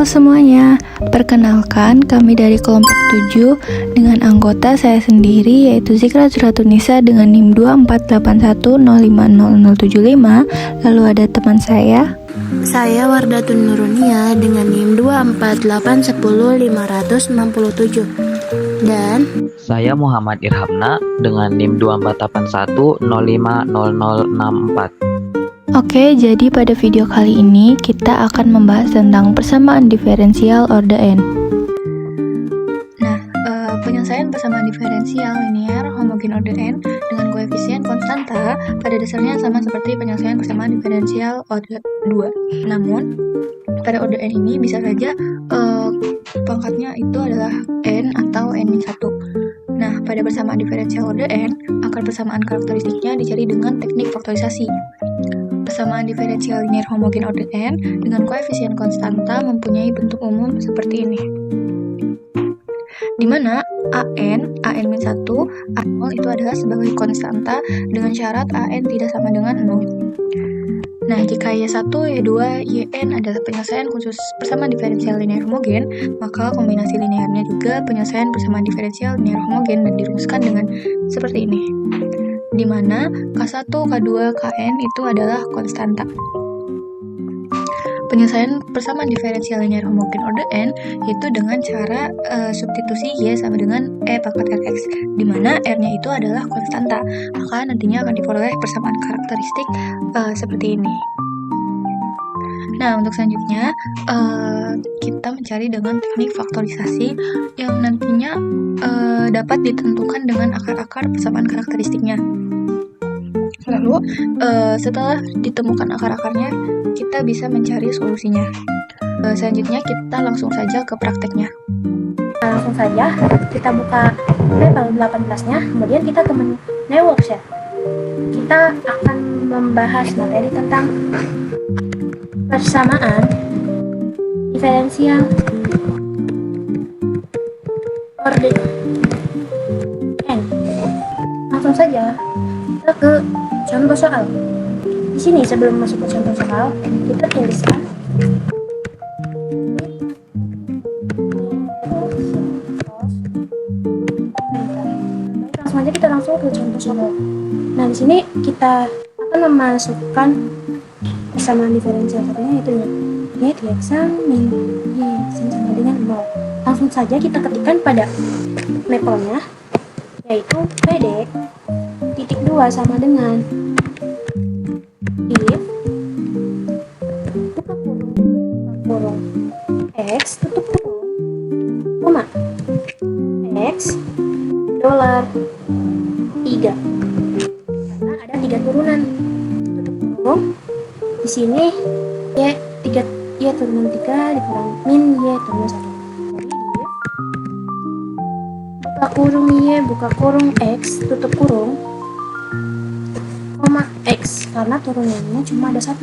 Halo semuanya, perkenalkan kami dari kelompok 7 dengan anggota saya sendiri yaitu Zikra Zuratunisa dengan NIM 2481050075. Lalu ada teman saya Wardatun Nurunia dengan NIM 24810567. Dan saya Muhammad Irhamna dengan NIM 2481050064. Oke, jadi pada video kali ini kita akan membahas tentang persamaan diferensial orde n. Nah, penyelesaian persamaan diferensial linear homogen orde n dengan koefisien konstanta pada dasarnya sama seperti penyelesaian persamaan diferensial orde 2. Namun, pada orde n ini bisa saja pangkatnya itu adalah n atau n-1. Nah, pada persamaan diferensial orde n, akar persamaan karakteristiknya dicari dengan teknik faktorisasi. Persamaan diferensial linear homogen orde n dengan koefisien konstanta mempunyai bentuk umum seperti ini, di mana an, an-1, a0 itu adalah sebagai konstanta dengan syarat an tidak sama dengan 0. Nah, jika y1, y2, yn adalah penyelesaian khusus persamaan diferensial linear homogen, maka kombinasi linearnya juga penyelesaian persamaan diferensial linear homogen dan dirumuskan dengan seperti ini, di mana K1, K2, Kn itu adalah konstanta. Penyelesaian persamaan diferensial linear homogen orde n yaitu dengan cara substitusi y sama dengan e pangkat rx, di mana r-nya itu adalah konstanta, maka nantinya akan diperoleh persamaan karakteristik seperti ini. Nah, untuk selanjutnya kita mencari dengan teknik faktorisasi yang nantinya dapat ditentukan dengan akar-akar persamaan karakteristiknya. Lalu, setelah ditemukan akar-akarnya, kita bisa mencari solusinya. Selanjutnya, kita langsung saja ke prakteknya. langsung saja kita buka level 18-nya, kemudian kita ke menu New Worksheet. Kita akan membahas materi tentang persamaan diferensial orde n. Langsung saja kita ke contoh soal. Di sini sebelum masuk ke contoh soal, kita tuliskan langsung aja kita langsung ke contoh soal. Nah, di sini kita akan memasukkan persamaan diferensial satunya yaitu y dx min y sama dengan 0. Langsung saja kita ketikkan pada mapelnya yaitu pd titik 2 sama dengan if buka kurung x tutup kurung koma x $3, karena ada 3 turunan. Tutup kurung di sini y turunan 3 dikurang min y turunan 1. Jadi buka kurung y buka kurung x tutup kurung koma x, karena turunannya cuma ada 1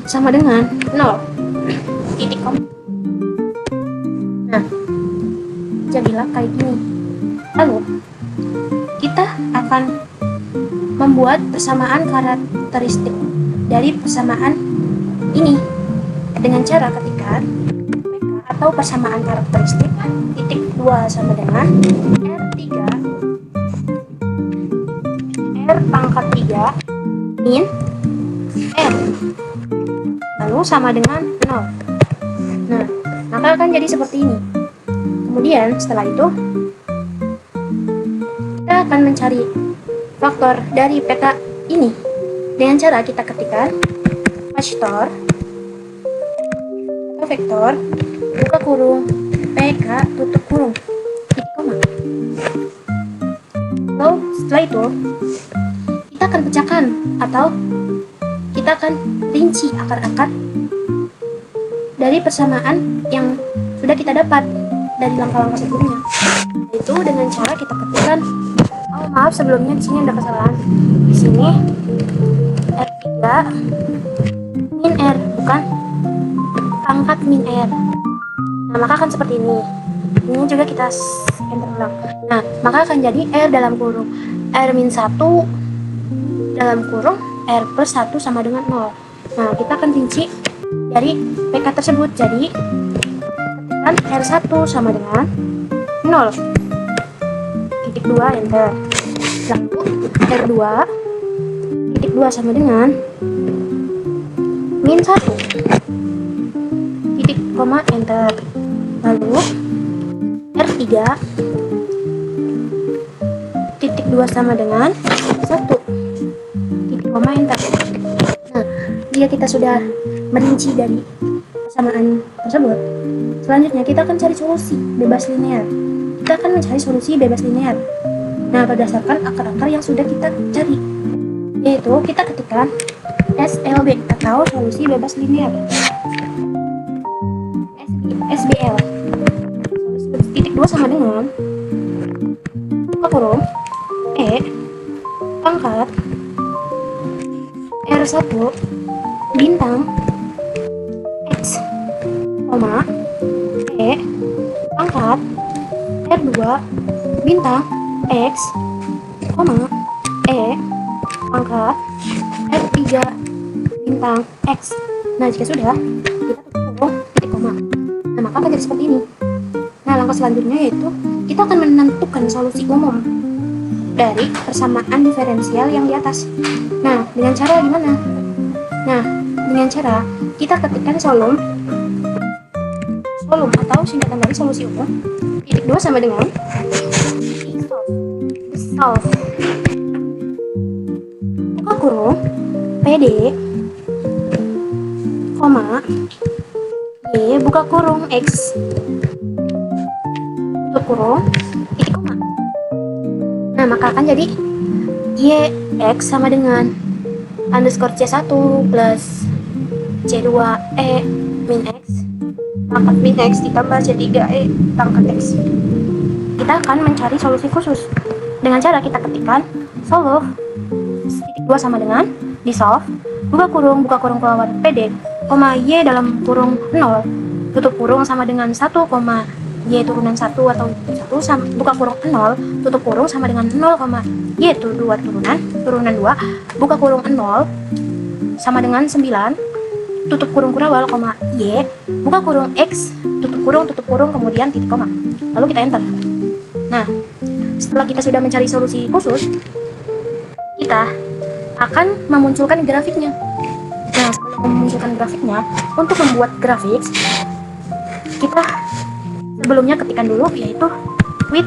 sama dengan 0 titik koma. Nah, jadilah kayak gini. Lalu kita akan membuat persamaan karakteristik dari persamaan ini dengan cara ketikkan PK atau persamaan karakteristik titik 2 sama dengan R3 R pangkat 3 min R, lalu sama dengan 0. Nah, maka akan jadi seperti ini. Kemudian setelah itu kita akan mencari faktor dari PK ini dengan cara kita ketikkan faktor atau vektor buka kurung PK tutup kurung titik koma. Lalu setelah itu kita akan pecahkan atau kita akan rinci akar-akar dari persamaan yang sudah kita dapat dari langkah-langkah sebelumnya, yaitu dengan cara kita ketikkan maaf sebelumnya di sini ada kesalahan. Di sini R3 min R bukan pangkat min R. Nah, maka akan seperti ini. Ini juga kita enter ulang. Nah, maka akan jadi R dalam kurung R min 1 dalam kurung R plus 1 sama dengan 0. Nah, kita akan rinci dari PK tersebut. Jadi ketikkan R1 sama dengan 0, titik 2 enter. Lalu R2 titik 2 sama dengan min 1, titik koma enter. Lalu R3 titik 2 sama dengan 1, titik koma enter. Nah, jika kita sudah merinci dari persamaan tersebut, selanjutnya kita akan cari solusi bebas linear. Kita akan mencari solusi bebas linear. Nah, berdasarkan akar-akar yang sudah kita cari, yaitu kita ketikkan SLB atau solusi bebas linear. SBL. Titik 2 sama dengan buka kurung E pangkat R1 bintang X, koma E pangkat R2 bintang X, koma E pangkat R3 bintang X. Nah, jika sudah, kita tutup kurung titik koma. Nah, maka akan jadi seperti ini. Nah, langkah selanjutnya yaitu kita akan menentukan solusi umum dari persamaan diferensial yang di atas. Nah, dengan cara gimana? Nah, dengan cara kita ketikkan solum atau singkatan dari solusi umum, titik 2 sama dengan solve. Buka kurung PD, koma Y buka kurung X, tutup kurung titik koma. Nah, maka akan jadi Y X sama dengan underscore C1 plus C2 E min X pangkat min X ditambah C3 E pangkat X. Kita akan mencari solusi khusus dengan cara kita ketikkan solve titik 2 sama dengan dissolve buka kurung keluar PD, koma Y dalam kurung 0, tutup kurung sama dengan 1, Y turunan 1 atau 1 sama, buka kurung 0, tutup kurung sama dengan 0, Y itu 2 turunan 2, buka kurung 0 sama dengan 9, tutup kurung kurawal, Y, buka kurung X, tutup kurung, kemudian titik koma. Lalu kita enter. Nah, setelah kita sudah mencari solusi khusus, kita akan memunculkan grafiknya. Nah, sebelum memunculkan grafiknya, untuk membuat grafik, kita sebelumnya ketikkan dulu yaitu with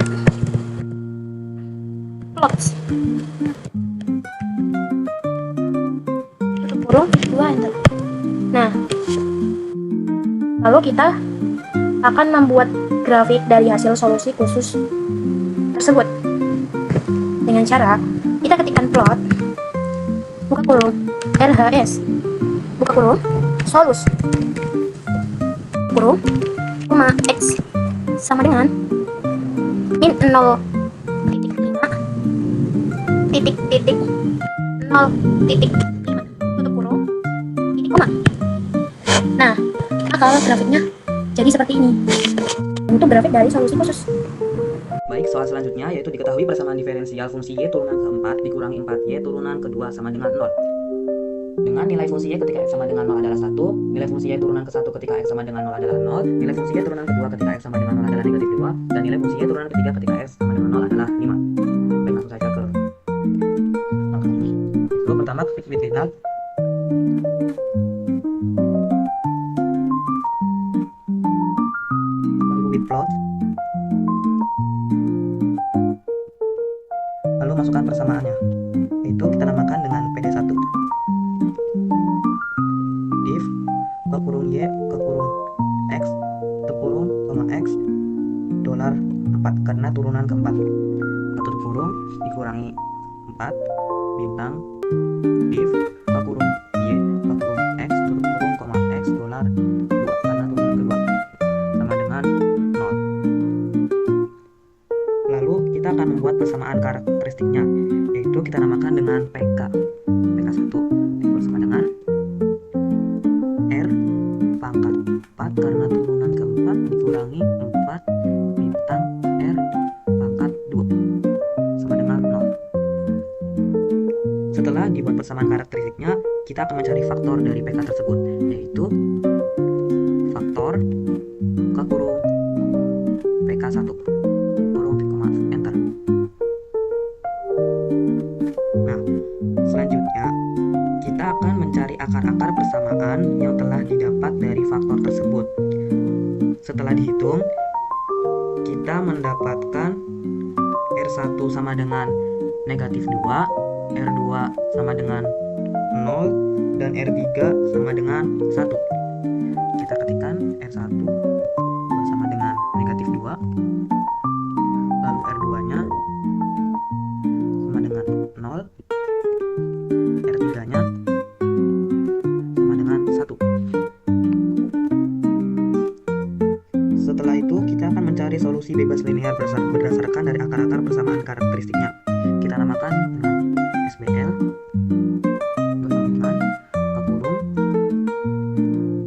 plots. Tutup kurung, titik 2 enter. Nah, lalu kita akan membuat grafik dari hasil solusi khusus tersebut dengan cara kita ketikkan plot, buka kurung RHS, buka kurung solus kurung koma X sama dengan min 0 titik 5 titik 0 titik 5, tutup kurung titik koma. Nah, maka grafiknya jadi seperti ini untuk grafik dari solusi khusus. Baik, soal selanjutnya yaitu diketahui persamaan diferensial fungsi Y turunan ke-4 dikurangi 4Y turunan ke-2 sama dengan 0. Dengan nilai fungsi Y ketika X sama dengan 0 adalah 1, nilai fungsi Y turunan ke-1 ketika X sama dengan 0 adalah 0, nilai fungsi Y turunan ke-2 ketika X sama dengan 0 adalah negatif 2, dan nilai fungsi Y turunan ke-3 ketika X sama dengan 0 adalah 5. Baik, langsung saja ke lalu pertama klik with result. Lalu with plot. Lalu masukkan persamaannya, itu kita namakan dengan PD1. Div ke kurung Y ke kurung X, tutup kurung, X, dolar 4 karena turunan ke-4, tutup kurung dikurangi 4 bintang div ke kurung Y ke kurung X, tutup kurung, X, dolar 2 karena turunan kedua sama dengan 0. Lalu kita akan membuat persamaan karakteristiknya, yaitu kita namakan dengan PK1 itu sama dengan R pangkat 4 karena turunan ke-4 dikurangi 4 bintang R pangkat 2 sama dengan 0. Setelah dibuat persamaan karakteristiknya, kita akan mencari faktor dari PK tersebut, yaitu faktor buka kurung PK1 kurung koma enter. Nah, selanjutnya kita akan mencari akar-akar persamaan yang telah didapat dari faktor tersebut. Setelah dihitung, kita mendapatkan R1 sama dengan negatif 2, R2 sama dengan 0, dan R3 sama dengan 1. Kita ketikkan R1 sama dengan negatif 2, lalu R2-nya sama dengan 0, R3-nya sama dengan 1. Setelah itu, kita akan mencari solusi bebas linear berdasarkan dari akar-akar persamaan karakteristiknya. Kita namakan dengan SBL bersama dengan kurung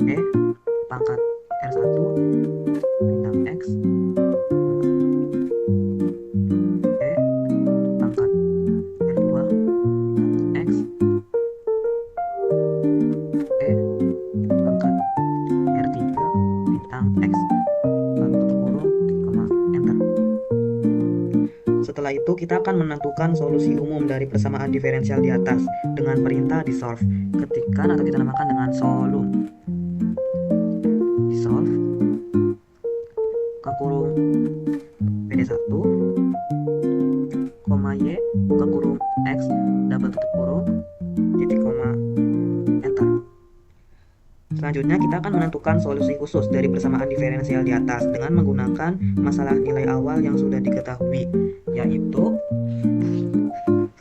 E pangkat R1 bintang X E pangkat R2 X E pangkat R3 bintang X, lalu tutup kurung, koma, enter. Setelah itu kita akan menentukan solusi umum dari persamaan diferensial di atas dengan perintah dissolve. Ketikkan atau kita namakan dengan solum. Dissolve buka kurung PD1 koma Y buka kurung X double tutup kurung titik koma enter. Selanjutnya kita akan menentukan solusi khusus dari persamaan diferensial di atas dengan menggunakan masalah nilai awal yang sudah diketahui, yaitu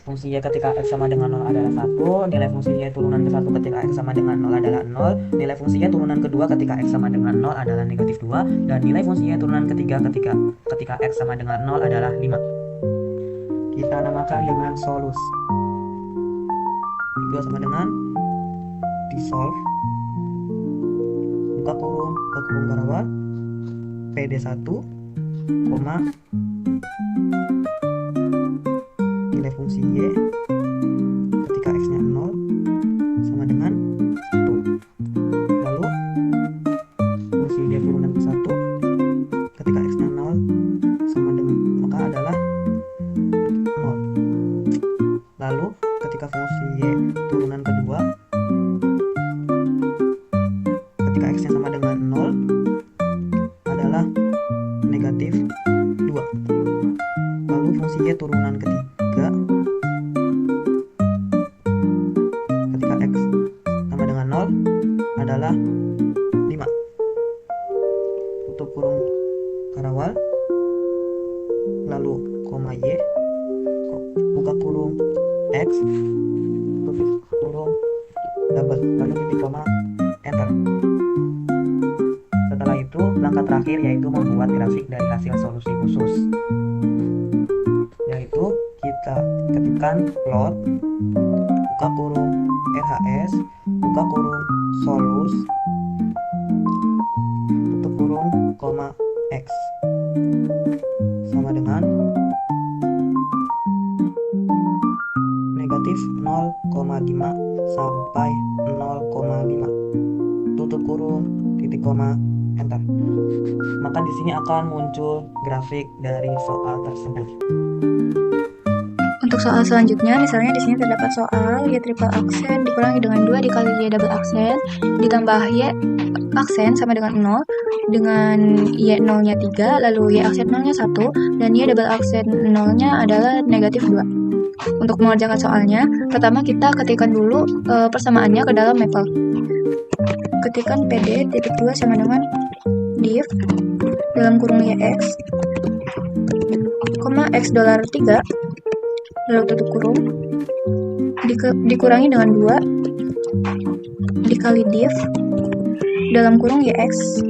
fungsi Y ketika X sama dengan 0 adalah 1, nilai fungsi Y turunan ke 1 ketika X sama dengan 0 adalah 0, nilai fungsi Y turunan kedua ketika X sama dengan 0 adalah negatif 2, dan nilai fungsi Y turunan ketiga ketika X sama dengan 0 adalah 5. Kita namakan dengan solus. 2 sama dengan dissolve buka kurung garawat PD1 koma nilai fungsi Y ketika X-nya 0 sama dengan 1, lalu fungsi Y turunan ke 1 ketika X-nya 0 sama dengan maka adalah 0, lalu ketika fungsi Y turunan kedua ketika X-nya sama dengan 0 adalah negatif 2, lalu fungsi Y turunan ketiga ketika X sama dengan 0 adalah 5. Tutup kurung karawal, lalu koma Y buka kurung X tutup kurung double lalu titik koma enter. Setelah itu, langkah terakhir yaitu membuat grafik dari hasil solusi khusus, yaitu kita ketikkan plot buka kurung RHS buka kurung solus tutup kurung koma X sama dengan negatif 0,5 sampai 0,5 tutup kurung titik koma enter. Maka di sini akan muncul grafik dari soal tersebut. Untuk soal selanjutnya, misalnya di sini terdapat soal Y triple aksen dikurangi dengan 2 dikali Y double aksen ditambah Y aksen sama dengan 0 dengan Y 0-nya 3, lalu Y aksen 0-nya 1 dan Y double aksen 0-nya adalah negatif 2. Untuk mengerjakan soalnya, pertama kita ketikkan dulu persamaannya ke dalam mapel. Ketikkan PD titik 2 sama dengan div dalam kurung YX koma X $3 lalu tutup kurung dikurangi dengan 2 dikali div dalam kurung YX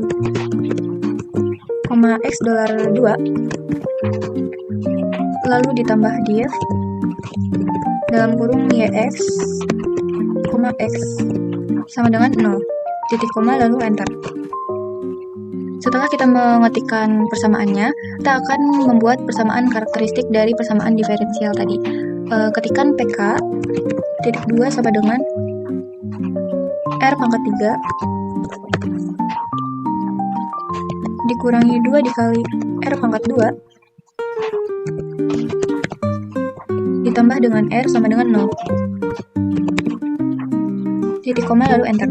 koma X $2 lalu ditambah div dalam kurung YX koma X sama dengan 0 titik koma lalu enter. Setelah kita mengetikkan persamaannya, kita akan membuat persamaan karakteristik dari persamaan diferensial tadi. Ketikkan PK titik 2 sama dengan R pangkat 3 dikurangi 2 dikali R pangkat 2 ditambah dengan R sama dengan 0. Titik koma lalu enter.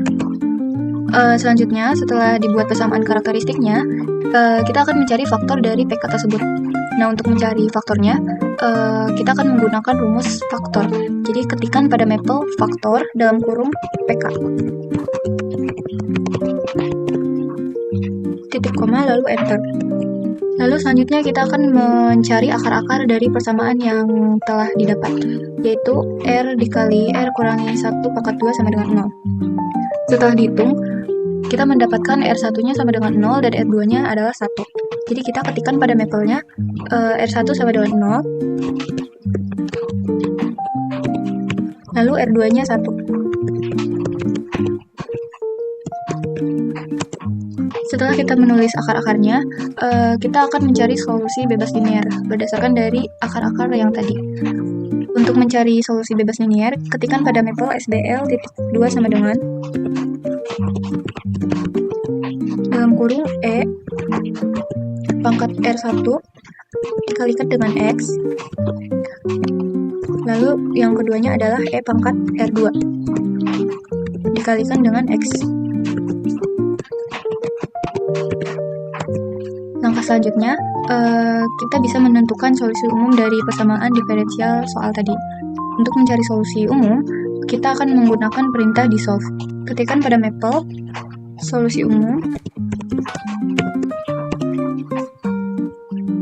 Selanjutnya, setelah dibuat persamaan karakteristiknya, kita akan mencari faktor dari PK tersebut. Nah, untuk mencari faktornya, kita akan menggunakan rumus faktor. Jadi, ketikkan pada Maple faktor dalam kurung PK. Titik koma lalu enter. Lalu selanjutnya kita akan mencari akar-akar dari persamaan yang telah didapat, yaitu R dikali R kurangi 1 pangkat 2 sama dengan 0. Setelah dihitung, kita mendapatkan R1-nya sama dengan 0 dan R2-nya adalah 1. Jadi kita ketikkan pada Maple-nya R1 sama dengan 0, lalu R2-nya 1. Setelah kita menulis akar-akarnya, kita akan mencari solusi bebas linear berdasarkan dari akar-akar yang tadi. Untuk mencari solusi bebas linear, ketikkan pada Maple SBL titik 2 sama dengan dalam kurung E pangkat R1 dikalikan dengan X, lalu yang keduanya adalah E pangkat R2 dikalikan dengan X. Langkah selanjutnya, kita bisa menentukan solusi umum dari persamaan diferensial soal tadi. Untuk mencari solusi umum, kita akan menggunakan perintah dissolve. Ketikkan pada Maple solusi umum,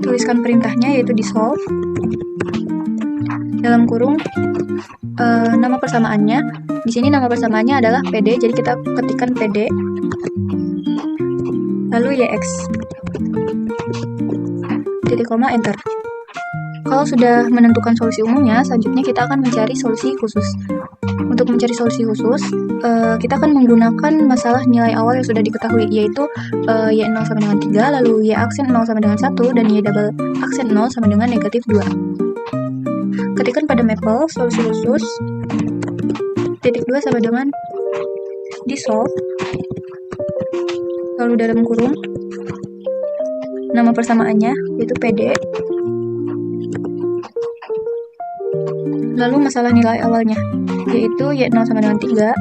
tuliskan perintahnya yaitu dissolve dalam kurung nama persamaannya. Di sini nama persamaannya adalah PD, jadi kita ketikkan PD lalu YX titik koma enter. Kalau sudah menentukan solusi umumnya, selanjutnya kita akan mencari solusi khusus. Untuk mencari solusi khusus, kita akan menggunakan masalah nilai awal yang sudah diketahui, yaitu Y0 sama dengan 3, lalu Y aksen 0 sama dengan 1, dan Y double aksen 0 sama dengan negatif 2. Ketikkan pada Maple solusi khusus titik 2 sama dengan dissolve, lalu dalam kurung nama persamaannya yaitu PD, lalu masalah nilai awalnya yaitu Y0 sama dengan 3,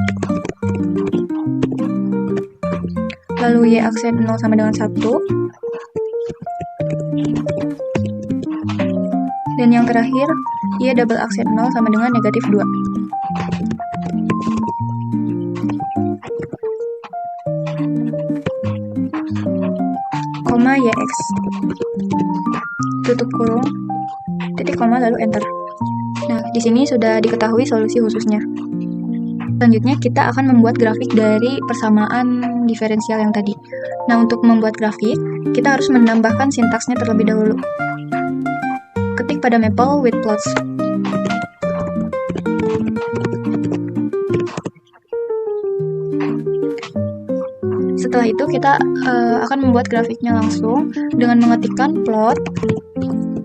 lalu Y aksen 0 sama dengan 1, dan yang terakhir Y double aksen 0 sama dengan negatif 2. Koma YX tutup kurung titik koma lalu enter. Nah, di sini sudah diketahui solusi khususnya. Selanjutnya kita akan membuat grafik dari persamaan diferensial yang tadi. Nah, untuk membuat grafik, kita harus menambahkan sintaksnya terlebih dahulu. Ketik pada Maple with plots. Setelah itu kita akan membuat grafiknya langsung dengan mengetikkan plot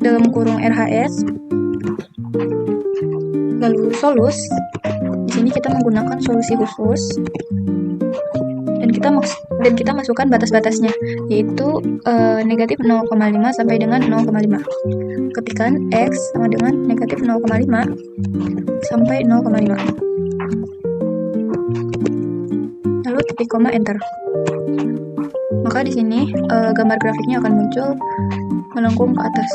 dalam kurung RHS, lalu solus. Di sini kita menggunakan solusi khusus dan kita masukkan batas-batasnya, yaitu negatif 0,5 sampai dengan 0,5. Ketikkan X sama dengan negatif 0,5 sampai 0,5. Lalu titik koma enter. Maka di sini gambar grafiknya akan muncul melengkung ke atas.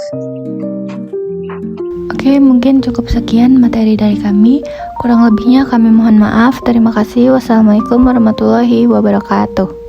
Oke, mungkin cukup sekian materi dari kami. Kurang lebihnya kami mohon maaf. Terima kasih. Wassalamualaikum warahmatullahi wabarakatuh.